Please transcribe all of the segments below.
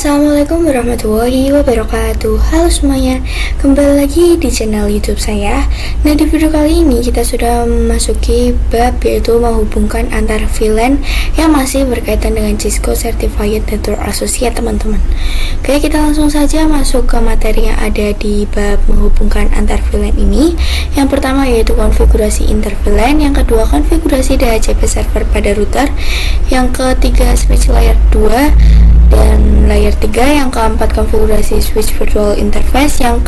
Assalamualaikum warahmatullahi wabarakatuh. Halo semuanya, kembali lagi di channel YouTube saya. Nah, di video kali ini kita sudah memasuki bab yaitu menghubungkan antar VLAN yang masih berkaitan dengan Cisco Certified Network Associate, teman-teman. Oke, kita langsung saja masuk ke materi yang ada di bab menghubungkan antar VLAN ini. Yang pertama yaitu konfigurasi inter VLAN, yang kedua konfigurasi DHCP server pada router, yang ketiga switch layer 2 dan layer 3, yang keempat konfigurasi switch virtual interface, yang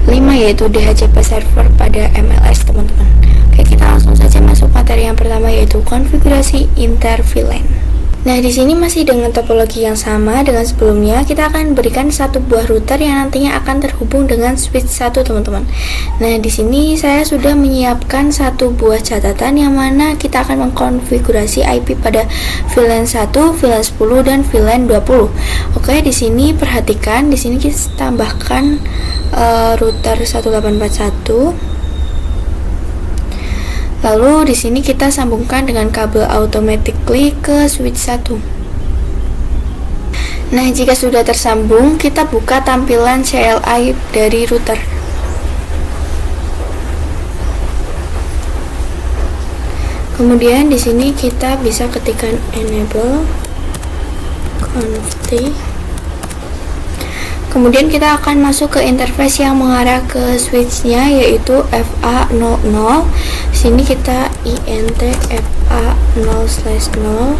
kelima yaitu DHCP server pada MLS, teman-teman. Oke, kita langsung saja masuk materi yang pertama yaitu konfigurasi inter VLAN. Nah, di sini masih dengan topologi yang sama dengan sebelumnya. Kita akan berikan satu buah router yang nantinya akan terhubung dengan switch 1, teman-teman. Nah, di sini saya sudah menyiapkan satu buah catatan yang mana kita akan mengkonfigurasi IP pada VLAN 1, VLAN 10 dan VLAN 20. Oke, di sini perhatikan, di sini kita tambahkan router 1841. Lalu di sini kita sambungkan dengan kabel automatically ke switch 1. Nah, jika sudah tersambung, kita buka tampilan CLI dari router. Kemudian di sini kita bisa ketikkan enable config. Kemudian kita akan masuk ke interface yang mengarah ke switchnya yaitu FA00. Sini kita int FA0/0.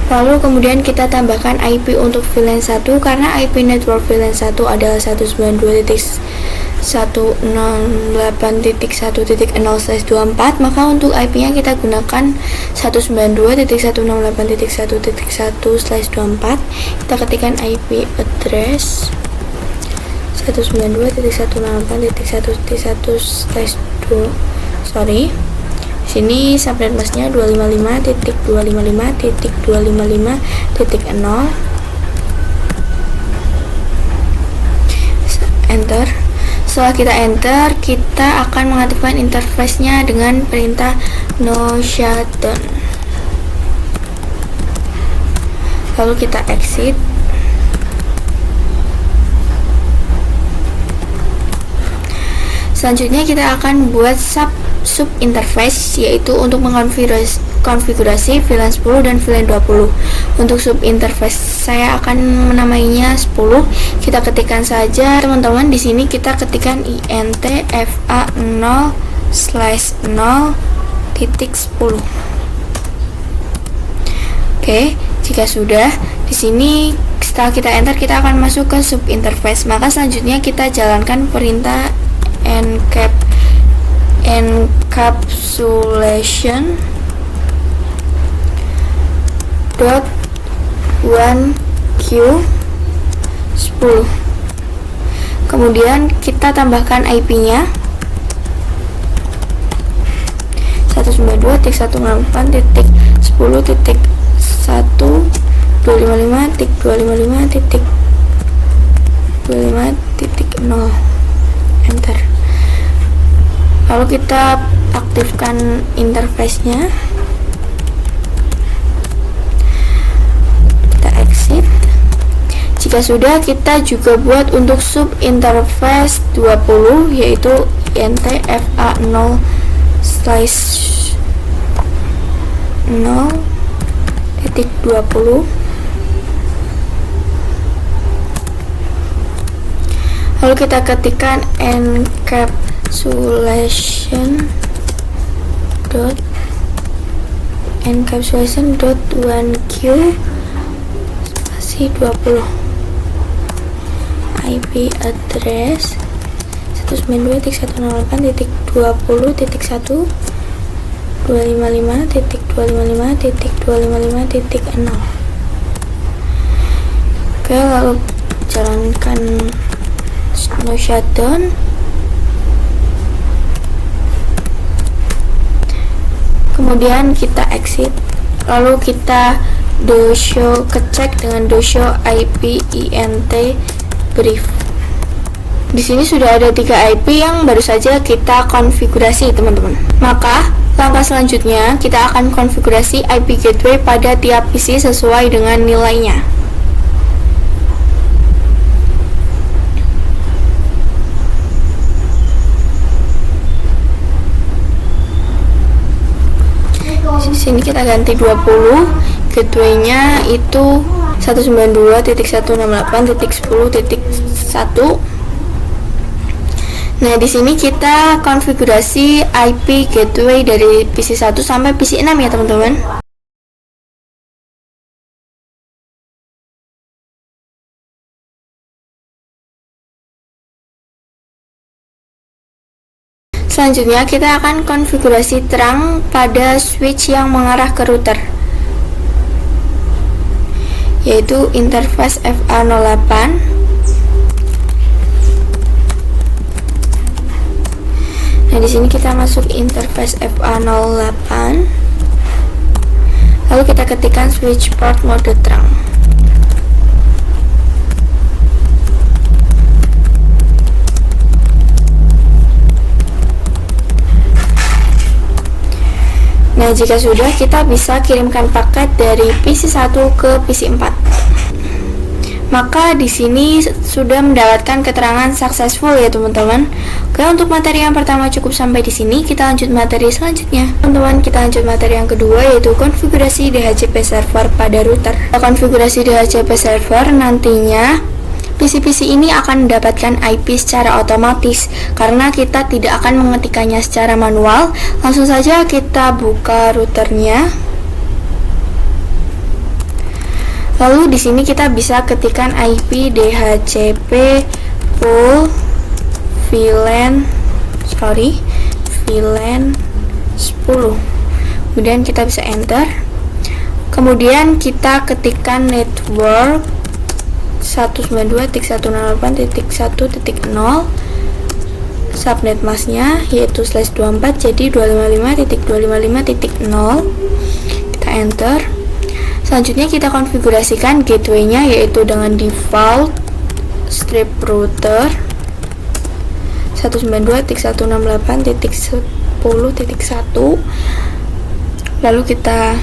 Lalu kemudian kita tambahkan IP untuk VLAN 1 karena IP network VLAN 1 adalah 192.168.1.0/24, maka untuk IP-nya kita gunakan 192.168.1.1/24. Kita ketikkan IP address 192.168.1.1/2. Sini subnet busnya 255.255.255.0. Enter. Setelah kita enter, kita akan mengaktifkan interface-nya dengan perintah no shutdown. Lalu kita exit. Selanjutnya kita akan buat sub interface yaitu untuk mengkonfigurasi VLAN 10 dan VLAN 20. Untuk sub interface saya akan menamainya 10. Kita ketikkan saja, teman-teman. Di sini kita ketikkan int fa0/0.10. Oke, jika sudah, di sini setelah kita enter kita akan masuk ke sub interface. Maka selanjutnya kita jalankan perintah encapsulation .1q 10. Kemudian kita tambahkan IP-nya 192.168.255.255.0. Enter. Lalu kita aktifkan interface-nya. Kita exit. Jika sudah, kita juga buat untuk sub interface 20 yaitu int fa0/0.20. Lalu kita ketikkan encapsulation.1q spasi 20. IP address 192.168.20.1 255.255.255.0. Oke, lalu jalankan no shutdown. Kemudian kita exit. Lalu kita do show kecek dengan do show IP int brief. Di sini sudah ada 3 IP yang baru saja kita konfigurasi, teman-teman. Maka langkah selanjutnya kita akan konfigurasi IP gateway pada tiap PC sesuai dengan nilainya. Di sini kita ganti 20, gateway-nya itu 192.168.10.1. Nah, di sini kita konfigurasi IP gateway dari PC 1 sampai PC 6 ya, teman-teman. Selanjutnya kita akan konfigurasi terang pada switch yang mengarah ke router, yaitu interface FA08. Nah, di sini kita masuk interface FA08. Lalu kita ketikkan switch port mode terang. Nah, jika sudah, kita bisa kirimkan paket dari PC 1 ke PC 4. Maka di sini sudah mendapatkan keterangan successful ya, teman-teman. Oke, untuk materi yang pertama cukup sampai di sini. Kita lanjut materi selanjutnya. Teman-teman, kita lanjut materi yang kedua, yaitu konfigurasi DHCP server pada router. Konfigurasi DHCP server nantinya PC-PC ini akan mendapatkan IP secara otomatis karena kita tidak akan mengetikkannya secara manual. Langsung saja kita buka routernya. Lalu di sini kita bisa ketikkan IP DHCP full VLAN 10. Kemudian kita bisa enter. Kemudian kita ketikkan network 192.168.1.0 subnet masknya yaitu /24, jadi 255.255.0. Kita enter. Selanjutnya kita konfigurasikan gateway-nya yaitu dengan default strip router 192.168.10.1. lalu kita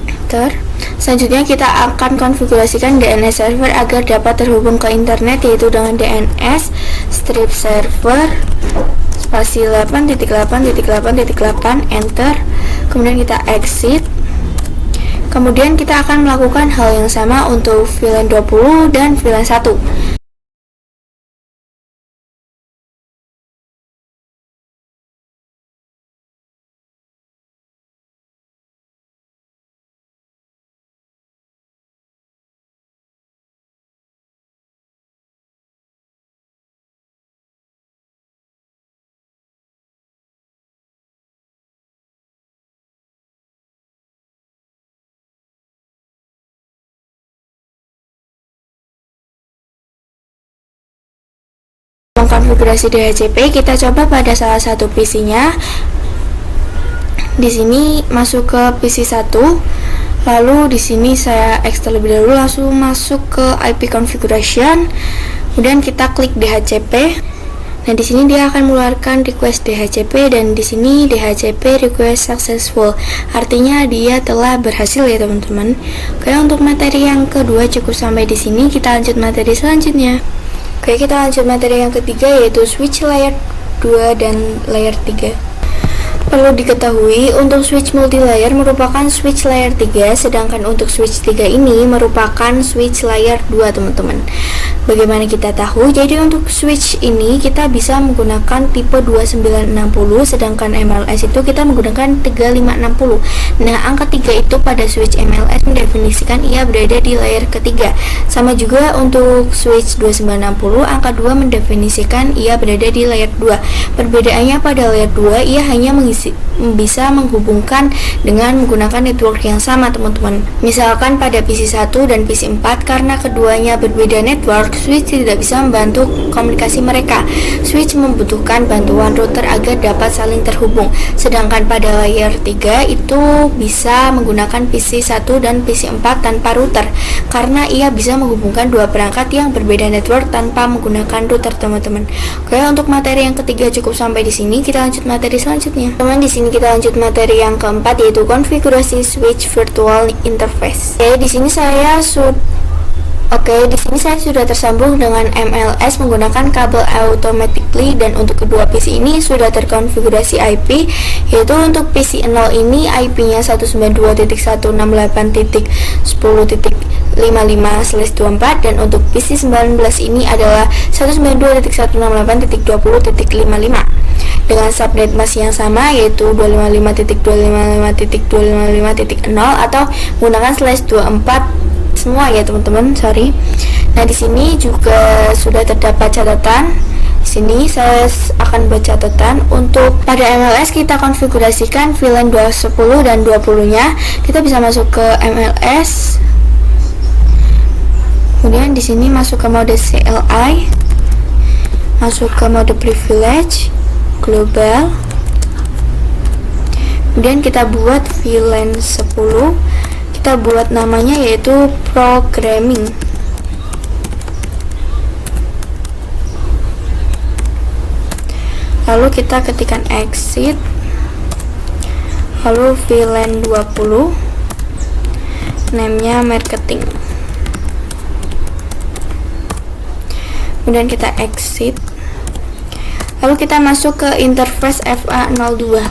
enter. Selanjutnya kita akan konfigurasikan DNS server agar dapat terhubung ke internet, yaitu dengan DNS strip server spasi 8.8.8.8 enter. Kemudian kita exit. Kemudian kita akan melakukan hal yang sama untuk VLAN 20 dan VLAN 1. Konfigurasi DHCP kita coba pada salah satu PC-nya. Di sini masuk ke PC 1. Lalu di sini saya ekstrak terlebih dahulu, langsung masuk ke IP configuration. Kemudian kita klik DHCP. Nah, di sini dia akan mengeluarkan request DHCP dan di sini DHCP request successful. Artinya dia telah berhasil ya, teman-teman. Oke, untuk materi yang kedua cukup sampai di sini. Kita lanjut materi selanjutnya. Oke, kita lanjut materi yang ketiga, yaitu switch layer 2 dan layer 3. Perlu diketahui, untuk switch multilayer merupakan switch layer 3, sedangkan untuk switch 3 ini merupakan switch layer 2, teman-teman. Bagaimana kita tahu? Jadi untuk switch ini kita bisa menggunakan tipe 2960, sedangkan MLS itu kita menggunakan 3560. Nah, angka 3 itu pada switch MLS mendefinisikan ia berada di layer ketiga. Sama juga untuk switch 2960, angka 2 mendefinisikan ia berada di layer 2. Perbedaannya pada layer 2, ia hanya mengisi bisa menghubungkan dengan menggunakan network yang sama, teman-teman. Misalkan pada PC 1 dan PC 4, karena keduanya berbeda network, switch tidak bisa membantu komunikasi mereka. Switch membutuhkan bantuan router agar dapat saling terhubung. Sedangkan pada layer 3 itu bisa menggunakan PC 1 dan PC 4 tanpa router, karena ia bisa menghubungkan dua perangkat yang berbeda network tanpa menggunakan router, teman-teman. Oke, untuk materi yang ketiga cukup sampai di sini. Kita lanjut materi selanjutnya. Teman, di sini kita lanjut materi yang keempat, yaitu konfigurasi switch virtual interface. Oke, di sini saya sudah tersambung dengan MLS menggunakan kabel automatically, dan untuk kedua PC ini sudah terkonfigurasi IP, yaitu untuk PC 0 ini IP-nya 192.168.10.55/24, dan untuk PC 19 ini adalah 192.168.20.55 dengan subnet masih yang sama, yaitu 255.255.255.0 atau menggunakan /24 semua ya, teman-teman. Nah, di sini juga sudah terdapat catatan. Di sini saya akan buat catatan. Untuk pada MLS kita konfigurasikan VLAN 210 dan 20-nya. Kita bisa masuk ke MLS. Kemudian di sini masuk ke mode CLI. Masuk ke mode privilege global. Kemudian kita buat VLAN 10. Kita buat namanya yaitu programming. Lalu kita ketikkan exit, lalu VLAN 20, name-nya marketing. Kemudian kita exit, lalu kita masuk ke interface FA02.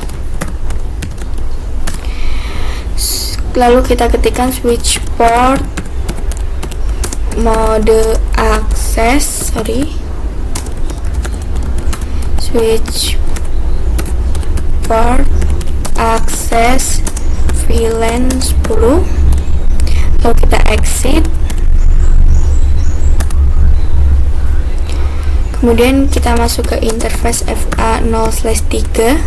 Lalu kita ketikkan switch port mode access, switch port access VLAN 10. Lalu kita exit. Kemudian kita masuk ke interface FA0/3,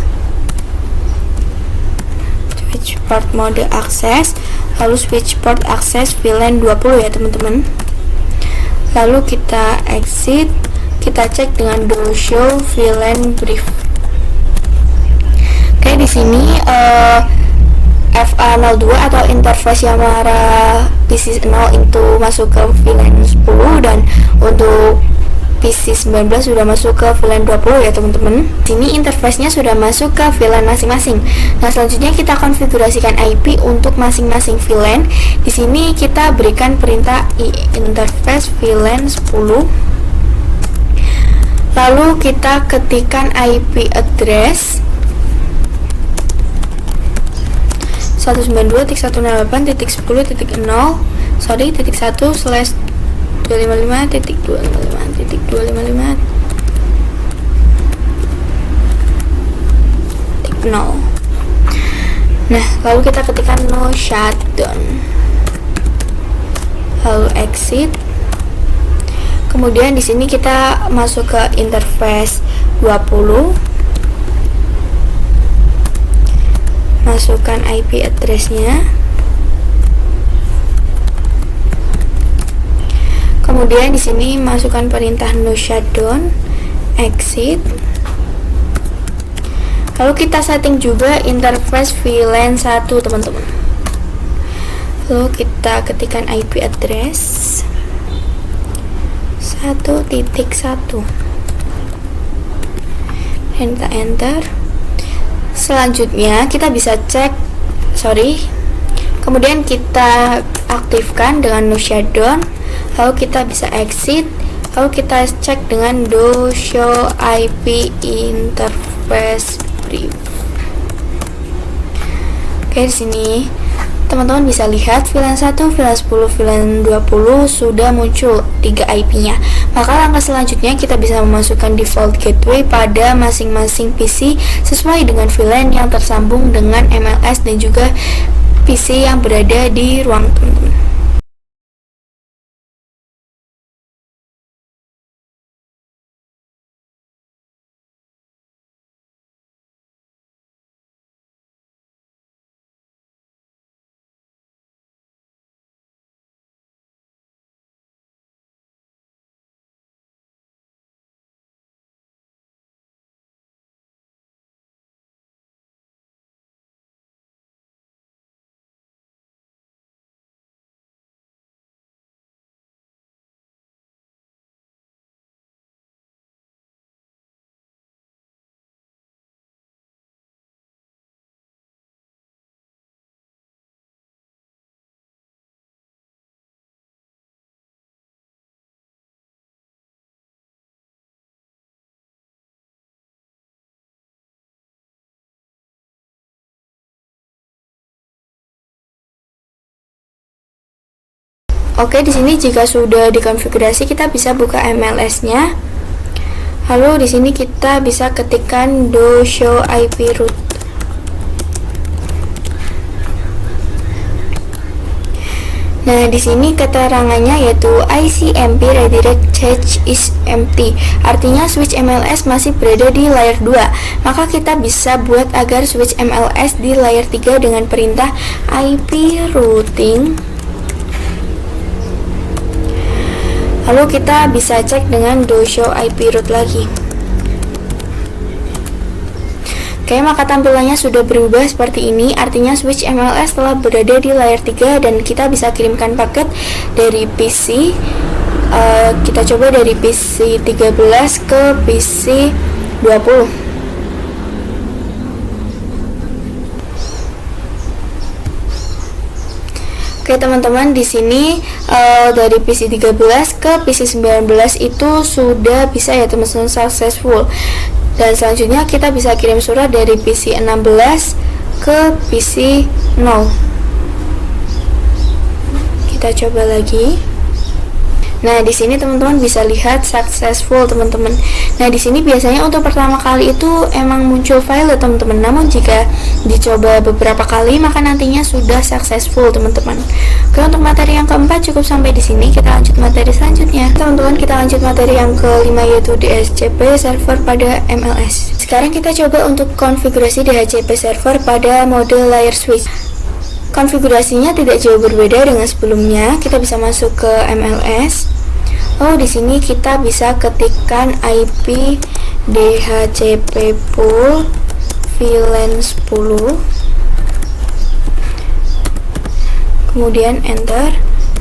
switch port mode access, lalu switch port access VLAN 20 ya, teman-teman. Lalu kita exit, kita cek dengan do show VLAN brief. Oke, di sini FA02 atau interface yang mengarah PC 0 itu masuk ke VLAN 10, dan untuk PC 19 sudah masuk ke VLAN 20 ya, teman-teman. Sini interface-nya sudah masuk ke VLAN masing-masing. Nah, selanjutnya kita konfigurasikan IP untuk masing-masing VLAN. Di sini kita berikan perintah interface VLAN 10. Lalu kita ketikkan IP address 192.168.255.255.0. Nah, lalu kita ketikkan no shutdown, lalu exit. Kemudian di sini kita masuk ke interface 20, masukkan IP address-nya. Kemudian di sini masukkan perintah no shutdown, exit. Lalu kita setting juga interface VLAN 1, teman-teman. Lalu kita ketikkan IP address 1.1 dan kita enter. Selanjutnya kita bisa cek, kemudian kita aktifkan dengan no shutdown, lalu kita bisa exit, lalu kita cek dengan do show IP interface brief. Oke, di sini teman-teman bisa lihat VLAN 1, VLAN 10, VLAN 20 sudah muncul 3 IP-nya. Maka langkah selanjutnya kita bisa memasukkan default gateway pada masing-masing PC sesuai dengan VLAN yang tersambung dengan MLS dan juga PC yang berada di ruang teman-teman. Oke, di sini jika sudah dikonfigurasi, kita bisa buka MLS-nya. Lalu di sini kita bisa ketikkan do show IP route. Nah, di sini keterangannya yaitu ICMP redirect cache is empty. Artinya switch MLS masih berada di layer 2. Maka kita bisa buat agar switch MLS di layer 3 dengan perintah IP routing. Lalu kita bisa cek dengan do show IP route lagi. Oke, maka tampilannya sudah berubah seperti ini. Artinya switch MLS telah berada di layer 3 dan kita bisa kirimkan paket dari PC. Kita coba dari PC 13 ke PC 20. Oke teman-teman, di sini dari PC 13 ke PC 19 itu sudah bisa ya teman-teman, successful. Dan selanjutnya kita bisa kirim surat dari PC 16 ke PC 0. Kita coba lagi. Nah, di sini teman-teman bisa lihat successful teman-teman. Nah, di sini biasanya untuk pertama kali itu emang muncul file teman-teman. Namun jika dicoba beberapa kali maka nantinya sudah successful teman-teman. Oke, untuk materi yang keempat cukup sampai di sini. Kita lanjut materi selanjutnya. Teman-teman, kita lanjut materi yang kelima yaitu DHCP server pada MLS. Sekarang kita coba untuk konfigurasi DHCP server pada mode layer switch. Konfigurasinya tidak jauh berbeda dengan sebelumnya. Kita bisa masuk ke MLS. Di sini kita bisa ketikkan IP DHCP pool VLAN 10. Kemudian enter.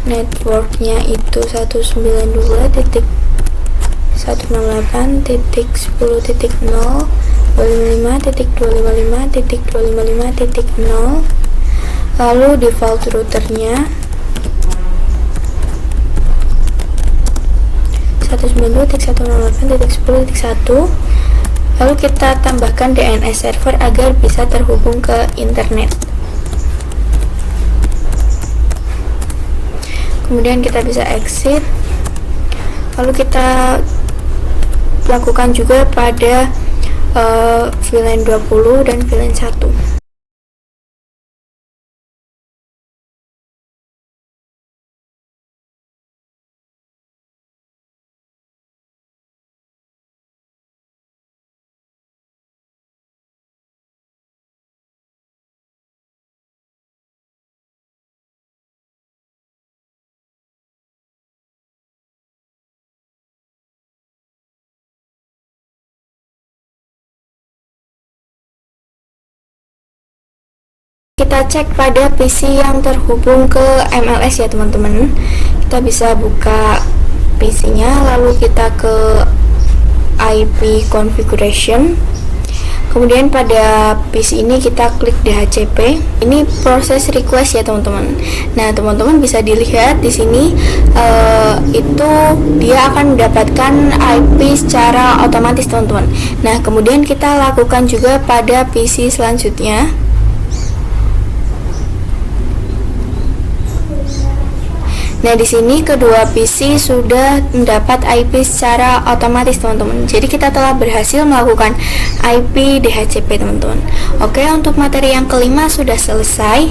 Networknya itu 192.168.10.0 255.255.255.0. Lalu default routernya 192.168.10.1. Lalu kita tambahkan DNS server agar bisa terhubung ke internet. Kemudian kita bisa exit. Lalu kita lakukan juga pada VLAN 20 dan VLAN 1. Kita cek pada PC yang terhubung ke MLS ya teman-teman. Kita bisa buka PC-nya, lalu kita ke IP configuration. Kemudian pada PC ini kita klik DHCP. Ini proses request ya teman-teman. Nah, teman-teman bisa dilihat di sini itu dia akan mendapatkan IP secara otomatis teman-teman. Nah, kemudian kita lakukan juga pada PC selanjutnya. Nah, di sini kedua PC sudah mendapat IP secara otomatis teman-teman. Jadi kita telah berhasil melakukan IP DHCP teman-teman. Oke, untuk materi yang kelima sudah selesai.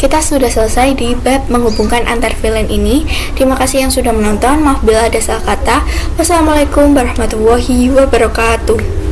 Kita sudah selesai di bab menghubungkan antar VLAN ini. Terima kasih yang sudah menonton. Maaf bila ada salah kata. Wassalamualaikum warahmatullahi wabarakatuh.